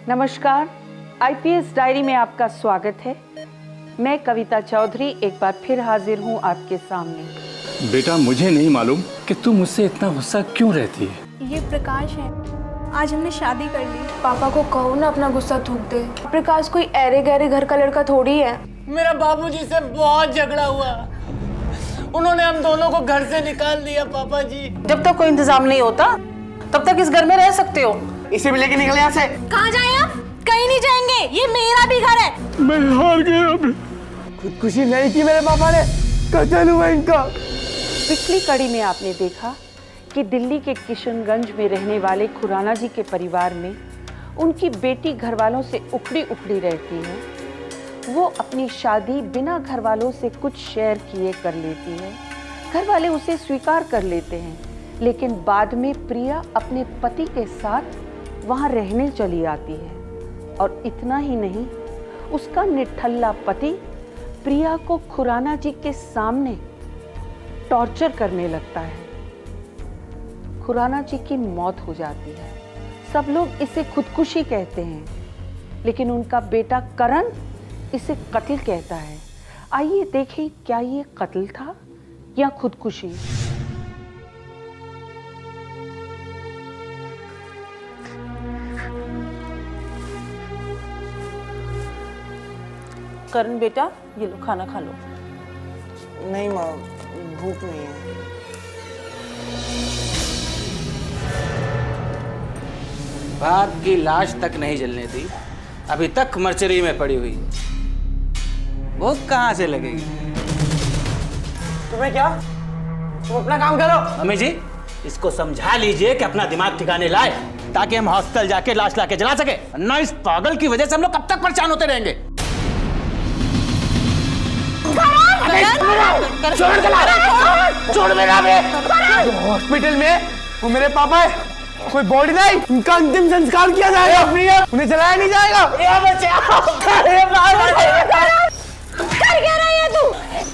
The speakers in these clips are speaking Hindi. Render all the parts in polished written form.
नमस्कार, आईपीएस डायरी में आपका स्वागत है। मैं कविता चौधरी एक बार फिर हाजिर हूँ आपके सामने। बेटा, मुझे नहीं मालूम कि तू मुझसे इतना गुस्सा क्यों रहती है। ये प्रकाश है, आज हमने शादी कर ली। पापा को कहो ना अपना गुस्सा थूक दे। प्रकाश कोई ऐरे गहरे घर का लड़का थोड़ी है। मेरा बाबूजी से बहुत झगड़ा हुआ, उन्होंने हम दोनों को घर से निकाल दिया। पापा जी, जब तक कोई इंतजाम नहीं होता तब तक इस घर में रह सकते हो। इसे भी लेके निकले यहाँ से। कहाँ जाए आप? कहीं नहीं जाएंगे, ये मेरा भी घर है। मैं हार गया अभी। खुदकुशी नहीं की मेरे पापा ने, कत्ल हुआ इनका। पिछली कड़ी में आपने देखा कि दिल्ली के किशनगंज में रहने वाले खुराना जी के परिवार में उनकी बेटी घर वालों से उखड़ी उखड़ी रहती है। वो अपनी शादी बिना घर वालों से कुछ शेयर किए कर लेती है। घर वाले उसे स्वीकार कर लेते हैं, लेकिन बाद में प्रिया अपने पति के साथ वहां रहने चली आती है। और इतना ही नहीं, उसका निठल्ला पति प्रिया को खुराना जी के सामने टॉर्चर करने लगता है। खुराना जी की मौत हो जाती है। सब लोग इसे खुदकुशी कहते हैं, लेकिन उनका बेटा करण इसे कत्ल कहता है। आइए देखें, क्या ये कत्ल था या खुदकुशी। करण बेटा, ये लो खाना खा लो। नहीं माँ, भूख नहीं है। बाप की लाश तक नहीं जलने दी, अभी तक मर्चरी में पड़ी हुई। भूख कहाँ से लगेगी? तुम्हें क्या? तुम अपना काम करो। मम्मी जी, इसको समझा लीजिए कि अपना दिमाग ठिकाने लाए, ताकि हम हॉस्टल जाके लाश लाके जला सके। ना इस पागल की वजह से हम लोग कब तक परेशान होते रहेंगे। छोड़ मेरा बे। हॉस्पिटल में वो मेरे पापा है, कोई बॉडी नहीं, उनका अंतिम संस्कार किया जाएगा, उन्हें जलाया नहीं जाएगा। कर क्या रही है तू?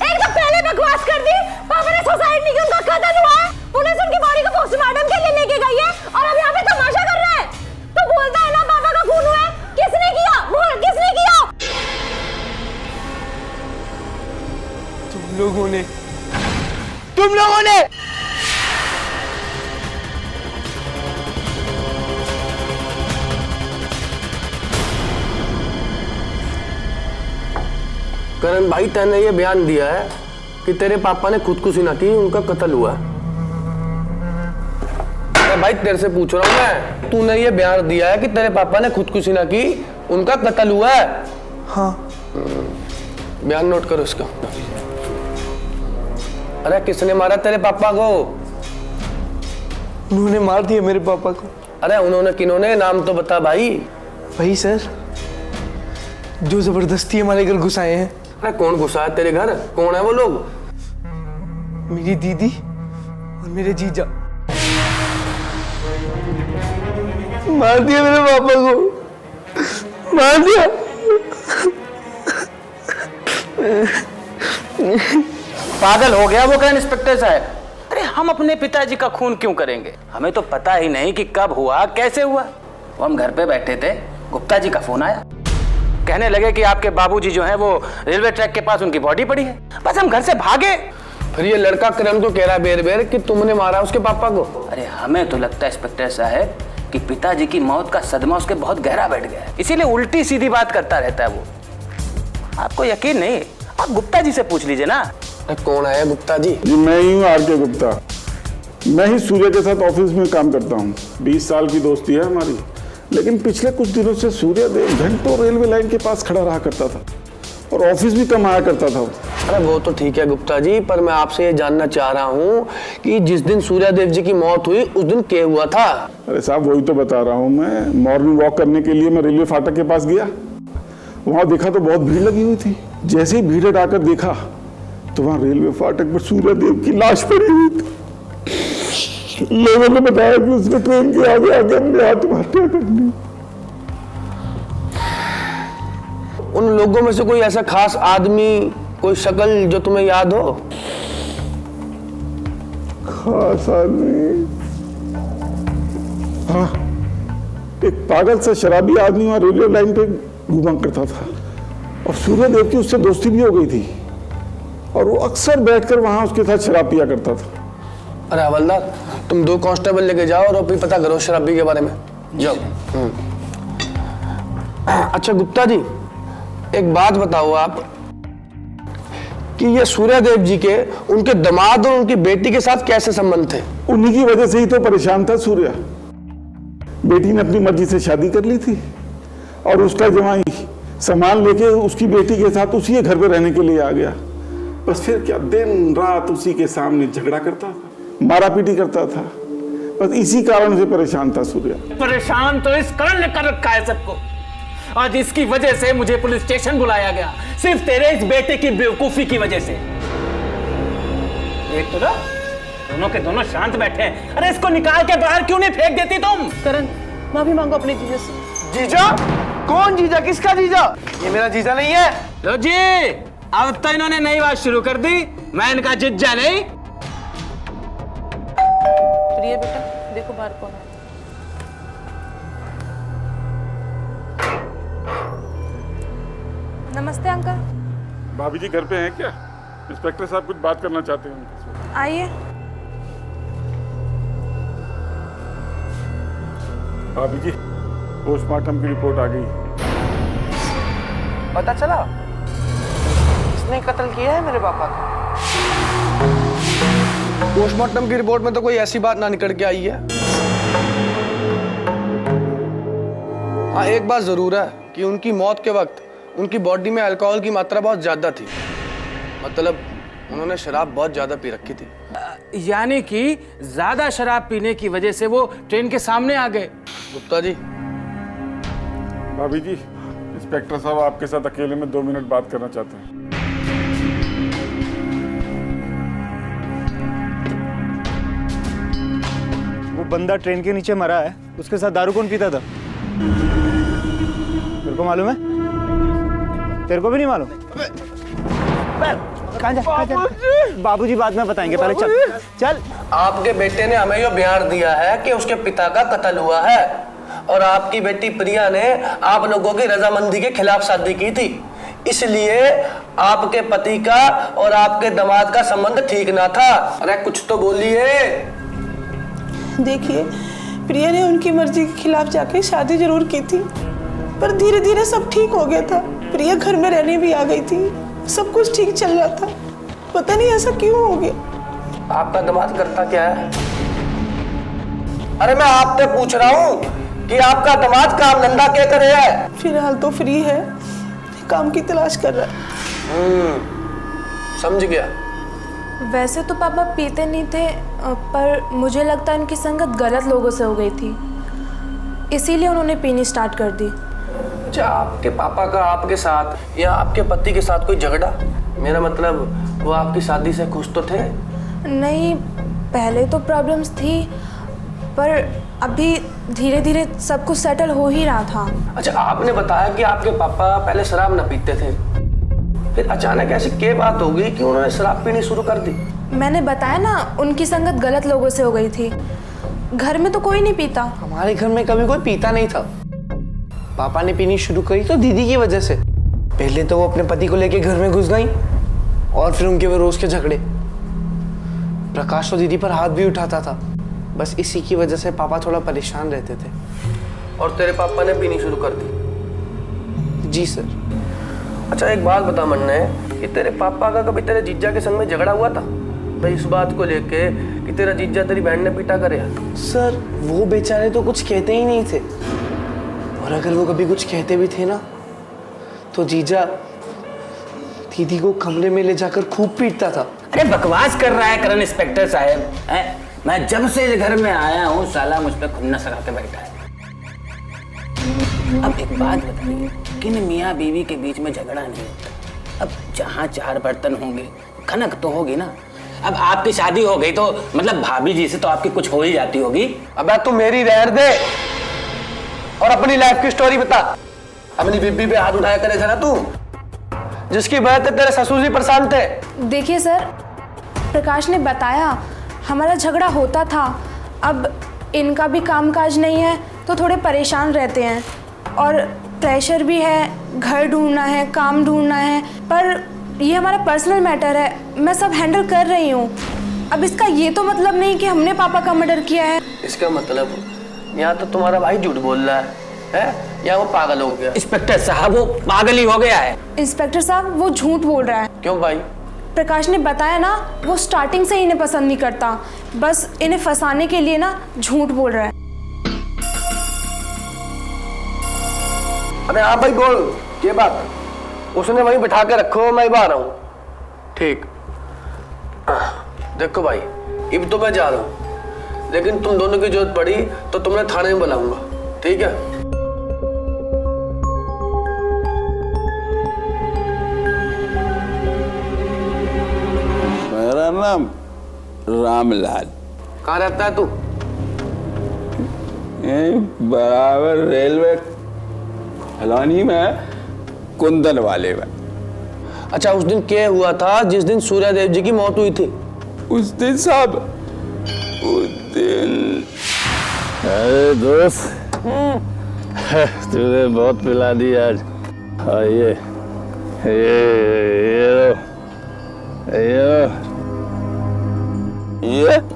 एक तो पहले बकवास कर दी, पापा ने सुसाइड नहीं किया, उनका कत्ल हुआ है। पुलिस उनकी बॉडी को पोस्टमार्टम के लिए लेके गई है और अब यहाँ पे तमाशा कर रहा है। तो बोलता है ना पापा का खून हुआ है। किसने किया? बोल, किसने किया? तुम लोगों ने। करण भाई, तैने ये बयान दिया है कि तेरे पापा ने खुदकुशी ना की, उनका कत्ल हुआ है। मैं भाई तेरे से पूछ रहा हूं मैं, तूने ये बयान दिया है कि तेरे पापा ने खुदकुशी ना की, उनका कत्ल हुआ है? हाँ। बयान नोट करो इसका। अरे किसने मारा तेरे पापा को? उन्होंने मार दिया मेरे पापा को। अरे उन्होंने किन्होंने? नाम तो बता भाई। वही सर, जो जबरदस्ती हमारे घर घुस आए हैं। अरे कौन घुसा है तेरे घर? कौन है वो लोग? मेरी दीदी और मेरे जीजा। मार दिया मेरे पापा को, मार दिया। पागल हो गया वो करण इंस्पेक्टर साहब। अरे हम अपने पिताजी का खून क्यों करेंगे? हमें तो पता ही नहीं कि कब हुआ, कैसे हुआ। वो हम घर पे बैठे थे, गुप्ता जी का फोन आया, कहने लगे कि आपके बाबूजी जो हैं वो रेलवे ट्रैक के पास उनकी बॉडी पड़ी है। बस हम घर से भागे। फिर ये लड़का करण को कह रहा है बेर बेर कि तुमने मारा उसके पापा को। अरे हमें तो लगता है इंस्पेक्टर साहब कि पिताजी की मौत का सदमा उसके बहुत गहरा बैठ गया है, इसीलिए उल्टी सीधी बात करता रहता है वो। आपको यकीन नहीं? आप गुप्ता जी से पूछ लीजिए ना। कौन है गुप्ता जी? जी मैं ही हूँ, आर.के. गुप्ता। मैं ही सूर्य के साथ ऑफिस में काम करता हूँ। 20 साल की दोस्ती है हमारी। लेकिन पिछले कुछ दिनों से सूर्य देव घंटों रेलवे लाइन के पास खड़ा रहा करता था और ऑफिस भी कम आया करता था। अरे वो तो ठीक है गुप्ता जी, पर मैं आपसे ये जानना चाह रहा हूँ कि जिस दिन सूर्यदेव जी की मौत हुई उस दिन क्या हुआ था? अरे साहब, वही तो बता रहा हूँ मैं। मॉर्निंग वॉक करने के लिए मैं रेलवे फाटक के पास गया, वहां देखा तो बहुत भीड़ लगी हुई थी। जैसे ही भीड़ हटाकर देखा तो वहां रेलवे फाटक पर सूर्यदेव की लाश पड़ी हुई थी। लोगों ने बताया कि उसने ट्रेन के आगे आगे अपने आत्महत्या कर ली। उन लोगों में से कोई ऐसा खास आदमी, कोई शक्ल जो तुम्हें याद हो? खास आदमी? हाँ, एक पागल सा शराबी आदमी वहाँ रेलवे लाइन पे घूमा करता था और सूर्यदेव की उससे दोस्ती भी हो गई थी और वो अक्सर बैठकर वहाँ उसके साथ शराब पिया करता था। अरे हवलदार, तुम 2 कांस्टेबल लेके जाओ और अभी पता करो शराबी के बारे में। जाओ। अच्छा गुप्ता जी, एक बात बताओ आप कि ये सूर्यदेव जी के उनके दामाद और उनकी बेटी के साथ कैसे संबंध थे? उन्हीं की वजह से ही तो परेशान था सूर्या। बेटी ने अपनी मर्जी से शादी कर ली थी और उसका जवाई सामान लेके उसकी बेटी के साथ उसी के घर पे रहने के लिए आ गया। बस फिर क्या, दिन रात उसी के सामने झगड़ा करता था, मारा पीटी करता था। बस इसी कारण से परेशान था सूर्या। परेशान तो इस करण ने कर रखा है सबको। आज इसकी वजह से मुझे पुलिस स्टेशन बुलाया गया, सिर्फ तेरे इस बेटे की बेवकूफी की वजह से। एक तो ना, दोनों के दोनों शांत बैठे हैं। अरे इसको निकाल के बाहर क्यों नहीं फेंक देती तुम? करण, माफी मांगो अपने जीजा से। जीजा? कौन जीजा? किसका जीजा? ये मेरा जीजा नहीं है। लो जी, अब तो इन्होंने नई बात शुरू कर दी। मैं इनका जीजा नहीं। प्रिय बेटा, देखो बाहर कौन है। नमस्ते अंकल। भाभी जी घर पे हैं क्या? इंस्पेक्टर साहब कुछ बात करना चाहते हैं उनके साथ। आइए। भाभी जी, पोस्टमार्टम की रिपोर्ट आ गई। पता चला किसने कत्ल किया है मेरे पापा का? पोस्टमार्टम की रिपोर्ट में तो कोई ऐसी बात ना निकल के आई है। हाँ, एक बात जरूर है कि उनकी मौत के वक्त उनकी बॉडी में अल्कोहल की मात्रा बहुत ज्यादा थी। मतलब उन्होंने शराब बहुत ज्यादा पी रखी थी। यानी कि ज्यादा शराब पीने की वजह से वो ट्रेन के सामने आ गए। गुप्ता जी। भाभी जी, इंस्पेक्टर साहब आपके साथ अकेले में 2 मिनट बात करना चाहते हैं। वो बंदा ट्रेन के नीचे मरा है, उसके साथ दारू कौन पीता था? तेरे को मालूम है? तेरे को भी नहीं मालूम? कहाँ जा? बाबूजी बाद में बताएंगे, पहले चल चल। आपके बेटे ने हमें यह बयान दिया है कि उसके पिता का कत्ल हुआ है और आपकी बेटी प्रिया ने आप लोगों की रजामंदी के खिलाफ शादी की थी, इसलिए आपके पति का और आपके दामाद का संबंध ठीक ना था। अरे कुछ तो बोलिए। देखिए, प्रिया ने उनकी मर्जी के खिलाफ जाके शादी जरूर की थी, पर धीरे धीरे सब ठीक हो गया था। प्रिया घर में रहने भी आ गई थी, सब कुछ ठीक चल रहा था। पता नहीं ऐसा क्यों हो गया। आपका दामाद करता क्या है? अरे मैं आपसे पूछ रहा हूँ कि आपका दामाद काम धंधा क्या करे है? फिलहाल तो फ्री है, काम की तलाश कर रहा है। समझ गया। वैसे तो पापा पीते नहीं थे, पर मुझे लगता है उनकी संगत गलत लोगों से हो गई थी, इसीलिए उन्होंने पीनी स्टार्ट कर दी। अच्छा, आपके पापा का आपके साथ या आपके पति के साथ कोई झगड़ा? मेरा मतलब वो आपकी शादी से खुश तो थे? नहीं, पहले तो प्रॉब्लम्स थी, पर अभी धीरे धीरे सब कुछ सेटल हो ही रहा था। अच्छा, आपने बताया कि आपके पापा पहले शराब न पीते थे, फिर अचानक ऐसी क्या बात हो गई कि उन्होंने शराब पीनी शुरू कर दी? मैंने बताया ना, उनकी संगत गलत लोगों से हो गई थी। घर में तो कोई नहीं पीता। हमारे घर में कभी कोई पीता नहीं था। पापा ने पीनी शुरू करी तो दीदी की वजह से। पहले तो वो अपने पति को लेके घर में घुस गई और फिर उनके वो रोज के झगड़े। प्रकाश तो दीदी पर हाथ भी उठाता था। बस इसी की वजह से पापा थोड़ा परेशान रहते थे। और तेरे पापा ने पीनी शुरू कर दी? जी सर। अच्छा, एक बात बता मन्ने कि तेरे पापा का कभी तेरे जीजा के संग में झगड़ा हुआ था भाई इस बात को लेके कि तेरा जीजा तेरी बहन ने पीटा करे? सर, वो बेचारे तो कुछ कहते ही नहीं थे, और अगर वो कभी कुछ कहते भी थे ना तो जीजा दीदी को कमरे में ले जाकर खूब पीटता था। अरे बकवास कर रहा है करण इंस्पेक्टर साहब हैं? मैं जब से इस घर में आया हूँ साला मुझ पे खुन्नस लगा के बैठा है। अब एक बात बताइए, किन मियाँ बीवी के बीच में झगड़ा नहीं होता? अब जहाँ 4 बर्तन होंगे खनक तो होगी ना। अब आपकी शादी हो गई तो मतलब भाभी जी से तो आपकी कुछ हो ही जाती होगी। अबे तू मेरी रहर दे और अपनी लाइफ की स्टोरी बता। अपनी बीबी पे हाथ उठाया करे थे ना तू, जिसकी वजह से तेरे ससुर जी परेशान थे। देखिए सर, प्रकाश ने बताया हमारा झगड़ा होता था। अब इनका भी कामकाज नहीं है तो थोड़े परेशान रहते हैं और प्रेशर भी है, घर ढूंढना है, काम ढूंढना है, पर ये हमारा पर्सनल मैटर है, मैं सब हैंडल कर रही हूँ। अब इसका ये तो मतलब नहीं कि हमने पापा का मर्डर किया है। इसका मतलब यहाँ तो तुम्हारा भाई झूठ बोल रहा है या वो पागल हो गया? इंस्पेक्टर साहब वो पागल ही हो गया है। इंस्पेक्टर साहब वो झूठ बोल रहा है। क्यों भाई? प्रकाश ने बताया ना, वो स्टार्टिंग से ही इन्हें पसंद नहीं करता, बस इन्हें फंसाने के लिए ना झूठ बोल रहा है। अरे हाँ भाई बोल, क्या बात? उसने वहीं बिठा के रखो, मैं बाहर हूँ। ठीक। देखो भाई, अब तो मैं जा रहा हूँ, लेकिन तुम दोनों की जरूरत पड़ी तो तुम्हें थाने में बुलाऊंगा, ठीक है? मेरा नाम रामलाल। कहाँ रहता है तू? बराबर रेलवे कॉलोनी में, कुंदन वाले में। अच्छा, उस दिन क्या हुआ था जिस दिन सूर्यदेव जी की मौत हुई थी? उस दिन साहब, उस दिन अरे दोस्त तुझे बहुत पिला दी आज।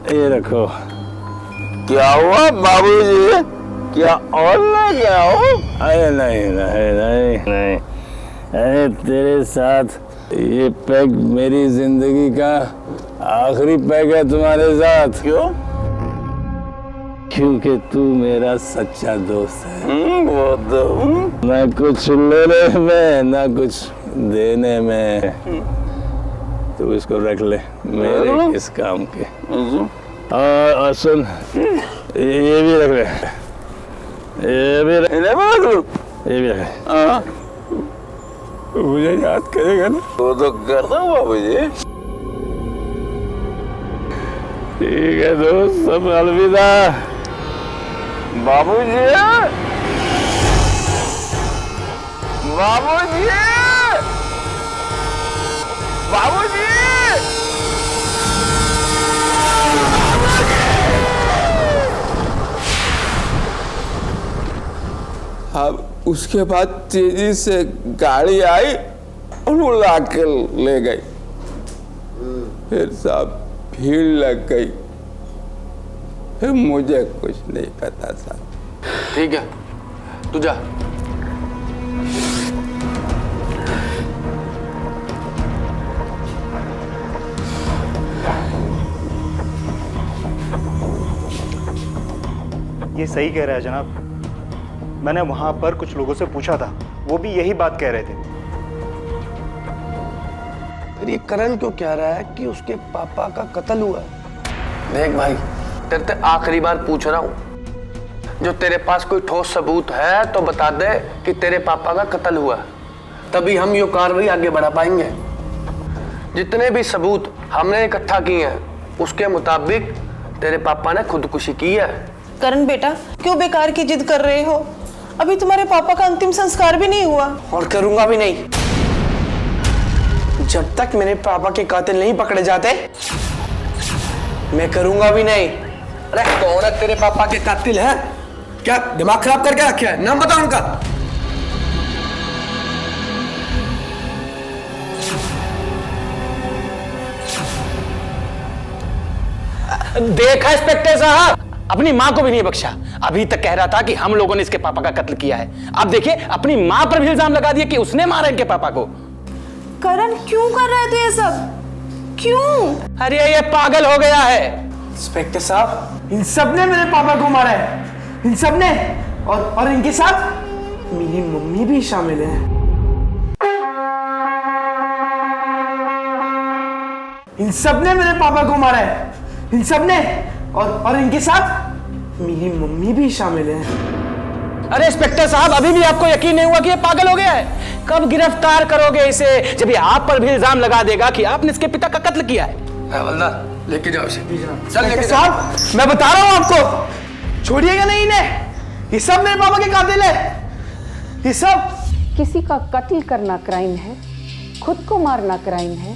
ये रखो। क्या हुआ बाबूजी? क्या और ना क्या हो? अरे नहीं नहीं नहीं नहीं, अरे तेरे साथ ये पैक मेरी जिंदगी का आखिरी पैक है तुम्हारे साथ। क्यों? क्योंकि तू मेरा सच्चा दोस्त है। वो तो ना कुछ लेने में ना कुछ देने में। तू इसको रख ले मेरे इस काम के। और सुन, ये भी रख ले, ये भी रख ले। मुझे याद करेगा ना? वो तो करता हूँ बाबूजी। ठीक है दोस्त, सब अलविदा। बाबूजी, बाबूजी, बाबूजी। अब उसके बाद तेजी से गाड़ी आई और वो लाकर ले गई। फिर साहब भीड़ लग गई, फिर मुझे कुछ नहीं पता साहब। ठीक है, तू जा। ये सही कह रहा है जनाब। मैंने वहां पर कुछ लोगों से पूछा था, वो भी यही बात कह रहे थे। फिर ये करण क्यों कह रहा है कि उसके पापा का कत्ल हुआ? देख भाई, तेरे से आखिरी बार पूछ रहा हूँ, जो तेरे पास कोई ठोस सबूत है तो बता दे कि तेरे पापा का कत्ल हुआ, तभी हम ये कार्रवाई आगे बढ़ा पाएंगे। जितने भी सबूत हमने इकट्ठा किए हैं उसके मुताबिक तेरे पापा ने खुदकुशी की है। करण बेटा, क्यों बेकार की जिद कर रहे हो? अभी तुम्हारे पापा का अंतिम संस्कार भी नहीं हुआ। और करूंगा भी नहीं। जब तक मेरे पापा के कातिल नहीं पकड़े जाते मैं करूंगा भी नहीं। अरे कौन है तेरे पापा के कातिल है? क्या दिमाग खराब करके रखा है? नाम बता उनका। देखा इंस्पेक्टर साहब, अपनी माँ को भी नहीं बख्शा। अभी तक कह रहा था कि हम लोगों ने इसके पापा का कत्ल किया है, अब देखिए अपनी माँ पर भी इल्जाम लगा दिया कि उसने मारा इनके पापा को। करण क्यों कर रहे थे ये सब? क्यों? अरे ये पागल हो गया है। इंस्पेक्टर साहब, इन सब ने मेरे पापा को मारा है, इन सब ने। और इनके साथ मेरी मम्मी भी शामिल है। इन सब ने मेरे पापा को मारा है, इन सब ने। और इनके साथ मेरी मम्मी भी शामिल है। अरे इंस्पेक्टर साहब, अभी भी आपको यकीन नहीं हुआ कि ये पागल हो गया है? कब गिरफ्तार करोगे इसे, जब ये आप पर भी इल्जाम लगा देगा कि आपने इसके पिता का कत्ल किया है? हवलदार, लेके जाओ इसे। चल लेके साहब, मैं बता रहा हूं आपको, छोड़िएगा नहीं इन्हें। ये सब मेरे पापा के कातिल है, ये सब। किसी का कत्ल करना क्राइम है, खुद को मारना क्राइम है,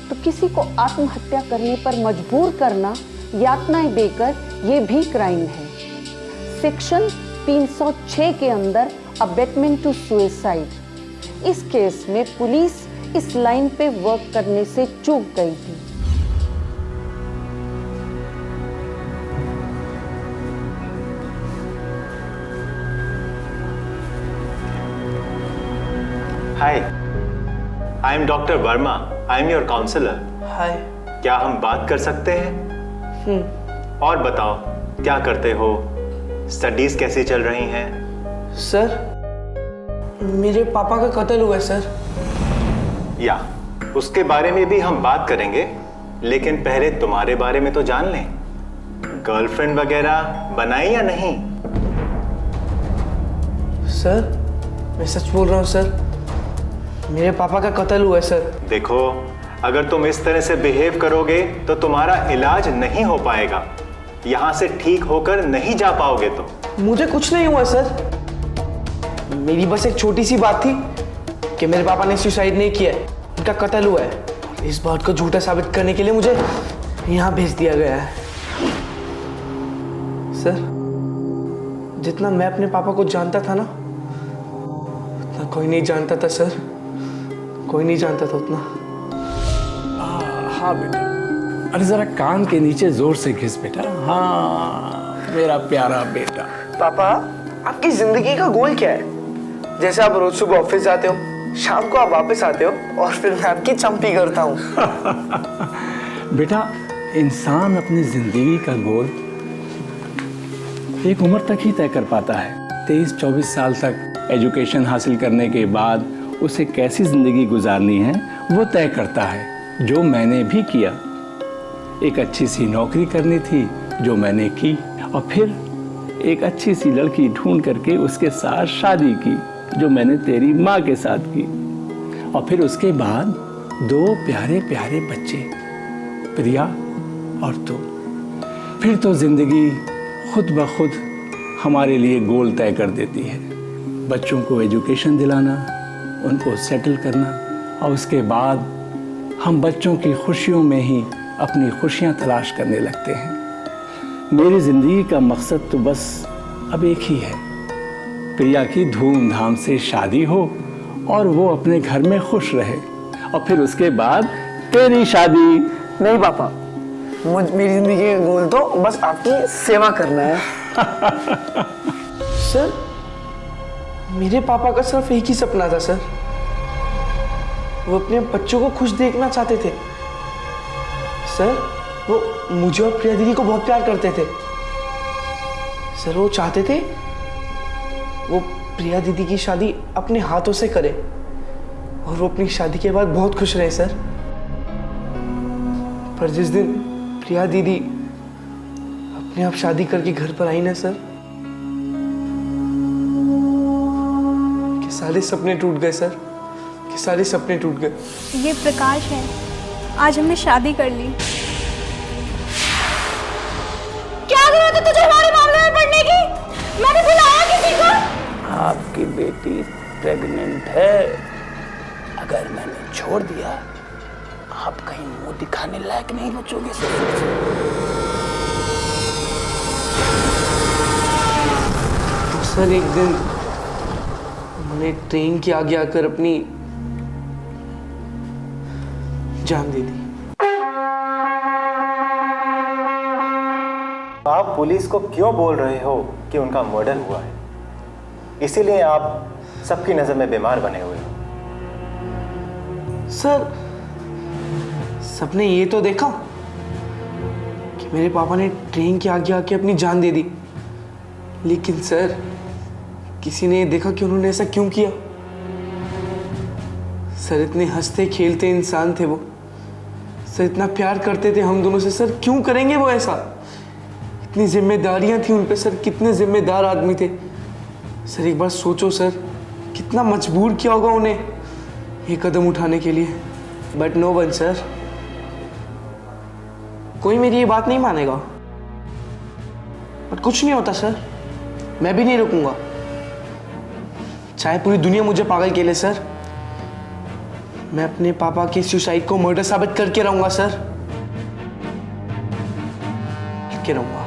तो किसी को आत्महत्या करने पर मजबूर करना, यातनाएं देकर, ये भी क्राइम है। सेक्शन 306 के अंदर अबेटमेंट टू सुसाइड। इस केस में पुलिस इस लाइन पे वर्क करने से चूक गई थी। Hi, I am doctor Verma, I am your counsellor. Hi. क्या हम बात कर सकते हैं? और बताओ, क्या करते हो? स्टडीज कैसी चल रही हैं? सर, मेरे पापा का कत्ल हुआ है सर। या उसके बारे में भी हम बात करेंगे, लेकिन पहले तुम्हारे बारे में तो जान लें। गर्लफ्रेंड वगैरह बनाई या नहीं? सर, मैं सच बोल रहा हूँ सर, मेरे पापा का कत्ल हुआ है सर। देखो, अगर तुम इस तरह से बिहेव करोगे तो तुम्हारा इलाज नहीं हो पाएगा, यहां से ठीक होकर नहीं जा पाओगे तुम। मुझे कुछ नहीं हुआ सर, मेरी बस एक छोटी सी बात थी कि मेरे पापा ने सुसाइड नहीं किया है, उनका कत्ल हुआ है। इस बात को झूठा साबित करने के लिए मुझे यहाँ भेज दिया गया है। सर, जितना मैं अपने पापा को जानता था ना, उतना कोई नहीं जानता था सर, कोई नहीं जानता था उतना। हाँ बेटा, अरे जरा कान के नीचे जोर से घिस बेटा। हाँ मेरा प्यारा बेटा। पापा, आपकी जिंदगी का गोल क्या है? जैसे आप रोज सुबह ऑफिस जाते हो, शाम को आप वापस आते हो और फिर मैं आपकी चंपी करता हूँ। बेटा, इंसान अपनी जिंदगी का गोल एक उम्र तक ही तय कर पाता है। 23-24 साल तक एजुकेशन हासिल करने के बाद उसे कैसी जिंदगी गुजारनी है वो तय करता है, जो मैंने भी किया। एक अच्छी सी नौकरी करनी थी जो मैंने की, और फिर एक अच्छी सी लड़की ढूंढ करके उसके साथ शादी की जो मैंने तेरी माँ के साथ की, और फिर उसके बाद 2 प्यारे प्यारे बच्चे, प्रिया और तू। फिर तो जिंदगी खुद ब खुद हमारे लिए गोल तय कर देती है। बच्चों को एजुकेशन दिलाना, उनको सेटल करना, और उसके बाद हम बच्चों की खुशियों में ही अपनी खुशियां तलाश करने लगते हैं। मेरी ज़िंदगी का मकसद तो बस अब एक ही है, प्रिया की धूमधाम से शादी हो और वो अपने घर में खुश रहे, और फिर उसके बाद तेरी शादी। नहीं पापा, मेरी जिंदगी का गोल तो बस आपकी सेवा करना है। सर, मेरे पापा का सिर्फ एक ही सपना था सर, वो अपने बच्चों को खुश देखना चाहते थे। सर, वो मुझे और प्रिया दीदी को बहुत प्यार करते थे। सर, वो चाहते थे वो प्रिया दीदी की शादी अपने हाथों से करे और वो अपनी शादी के बाद बहुत खुश रहे सर। पर जिस दिन प्रिया दीदी अपने आप शादी करके घर पर आई ना सर, कि सारे सपने टूट गए सर, कि सारे सपने टूट गए। ये प्रकाश है, आज हमने शादी कर ली। क्या जरूरत है तुझे हमारे मामले में पड़ने की? मैंने बुलाया किसी को? आपकी बेटी प्रेग्नेंट है। अगर मैंने छोड़ दिया, आप कहीं मुंह दिखाने लायक नहीं बचोगे सर। एक दिन मैंने ट्रेन के आगे आकर अपनी जान दे दी। आप पुलिस को क्यों बोल रहे हो कि उनका मर्डर हुआ है? इसीलिए आप सबकी नजर में बीमार बने हुए हो। सर, सबने ये तो देखा कि मेरे पापा ने ट्रेन के आगे आके अपनी जान दे दी, लेकिन सर, किसी ने देखा कि उन्होंने ऐसा क्यों किया? सर, इतने हंसते खेलते इंसान थे वो, सर इतना प्यार करते थे हम दोनों से, सर क्यों करेंगे वो ऐसा? इतनी जिम्मेदारियां थी उन पे सर, कितने जिम्मेदार आदमी थे सर। एक बार सोचो सर, कितना मजबूर किया होगा उन्हें ये कदम उठाने के लिए। बट नो वन सर, कोई मेरी ये बात नहीं मानेगा। बट कुछ नहीं होता सर, मैं भी नहीं रुकूंगा, चाहे पूरी दुनिया मुझे पागल के ले सर। मैं अपने पापा के सुसाइड को मर्डर साबित करके रहूंगा सर, करके रहूंगा।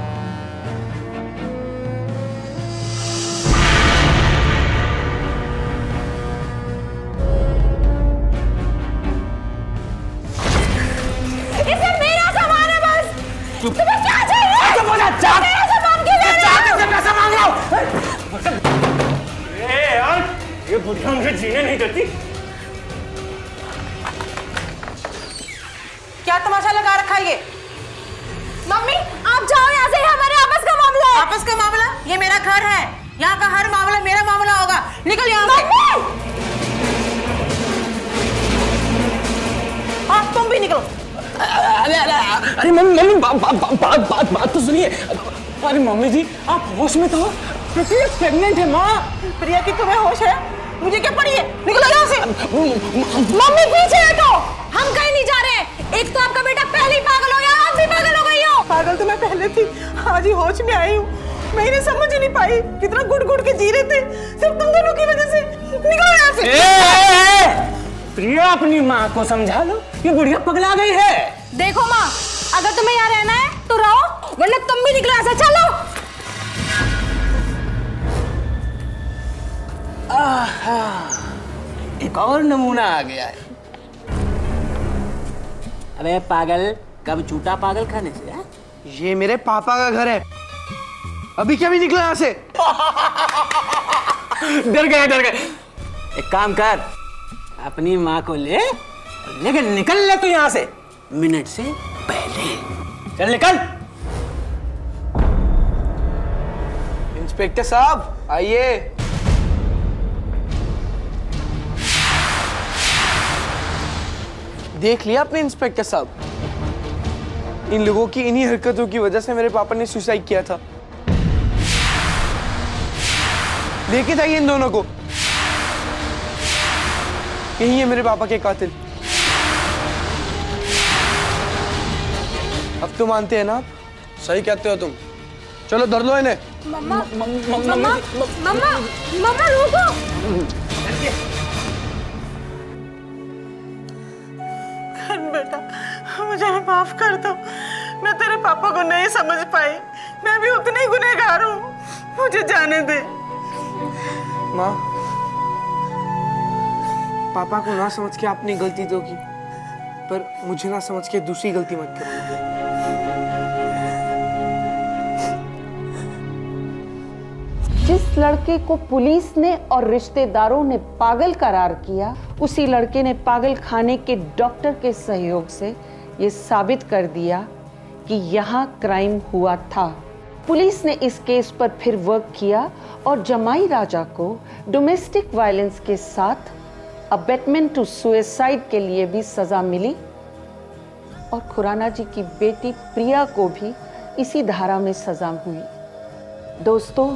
तुम्हें क्या चाहिए? चुप हो जा, जा। मेरे से मांग के ले रहे हो? से पैसा मांग रहा हूँ। यार, ये बुढ़िया मुझे जीने नहीं देती। क्या तमाशा लगा रखा है ये? मम्मी आप जाओ यहाँ से, हमारे आपस का मामला है। आपस का मामला? ये मेरा घर है, यहाँ का हर मामला मेरा मामला होगा। निकल यहाँ से। हाँ, तुम भी निकलो। अरे मम्मी बात तो सुनिए। अरे मम्मी जी, आप होश में तो हो? प्रेग्नेंट है माँ। प्रिया की तुम्हें होश है? मुझे क्या पड़ी है? निकलो यहाँ से। मम्मी पीछे हटो, हम कहीं नहीं जा रहे। एक तो आपका बेटा पहले ही पागल हो गया, आप भी पागल हो गई हो। पागल तो मैं पहले थी, आज ही होश में आई हूँ। मैं इन्हें समझ ही नहीं पाई, कितना गुड़ के जी रहे थे सिर्फ तुम दोनों की वजह से। निकलो यहाँ से। प्रिया, अपनी माँ को समझा लो, ये बुढ़िया पगला गई है। देखो माँ, अगर तुम्हें यहाँ रहना है तो रहो, वरना तुम भी निकलो यहाँ से। चलो। एक और नमूना आ गया है। अबे पागल, कब छूटा पागल खाने से है? ये मेरे पापा का घर है, अभी क्या भी निकला यहाँ से? डर गए। एक काम कर, अपनी माँ को लेकिन निकल ले तू यहाँ से मिनट से पहले। चल निकल। इंस्पेक्टर साहब आइए। देख लिया आपने इंस्पेक्टर साहब, इन लोगों की इन्हीं हरकतों की वजह से मेरे पापा ने सुसाइड किया था। लेके जाइए इन दोनों को, यही है मेरे पापा के कातिल। अब तो मानते हैं ना आप? सही कहते हो तुम। चलो धर लो इन्हें। मम्मा रुको। बेटा मुझे माफ कर दो, मैं तेरे पापा को नहीं समझ पाई, मैं भी उतनी गुनहगार हूँ, मुझे जाने दे। माँ, पापा को ना समझ के आपने गलती तो की, पर मुझे ना समझ के दूसरी गलती मत करो। जिस लड़के को पुलिस ने और रिश्तेदारों ने पागल करार किया, उसी लड़के ने पागल खाने के डॉक्टर के सहयोग से ये साबित कर दिया कि यहाँ क्राइम हुआ था। पुलिस ने इस केस पर फिर वर्क किया और जमाई राजा को डोमेस्टिक वायलेंस के साथ अबेटमेंट टू सुसाइड के लिए भी सजा मिली और खुराना जी की बेटी प्रिया को भी इसी धारा में सजा हुई। दोस्तों,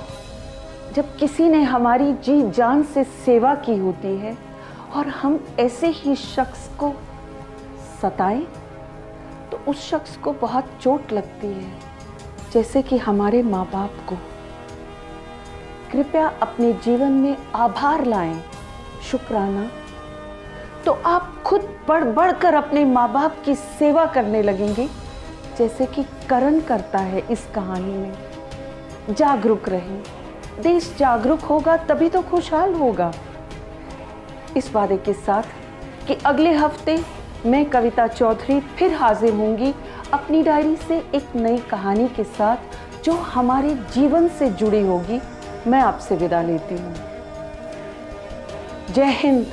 जब किसी ने हमारी जी जान से सेवा की होती है और हम ऐसे ही शख्स को सताएं तो उस शख्स को बहुत चोट लगती है, जैसे कि हमारे माँ बाप को। कृपया अपने जीवन में आभार लाएं, शुक्राना, तो आप खुद बढ़ कर अपने माँ बाप की सेवा करने लगेंगे, जैसे कि करण करता है इस कहानी में। जागरूक रहें, देश जागरूक होगा तभी तो खुशहाल होगा। इस वादे के साथ कि अगले हफ्ते मैं कविता चौधरी फिर हाजिर होंगी अपनी डायरी से एक नई कहानी के साथ जो हमारे जीवन से जुड़ी होगी। मैं आपसे विदा लेती हूँ। जय हिंद।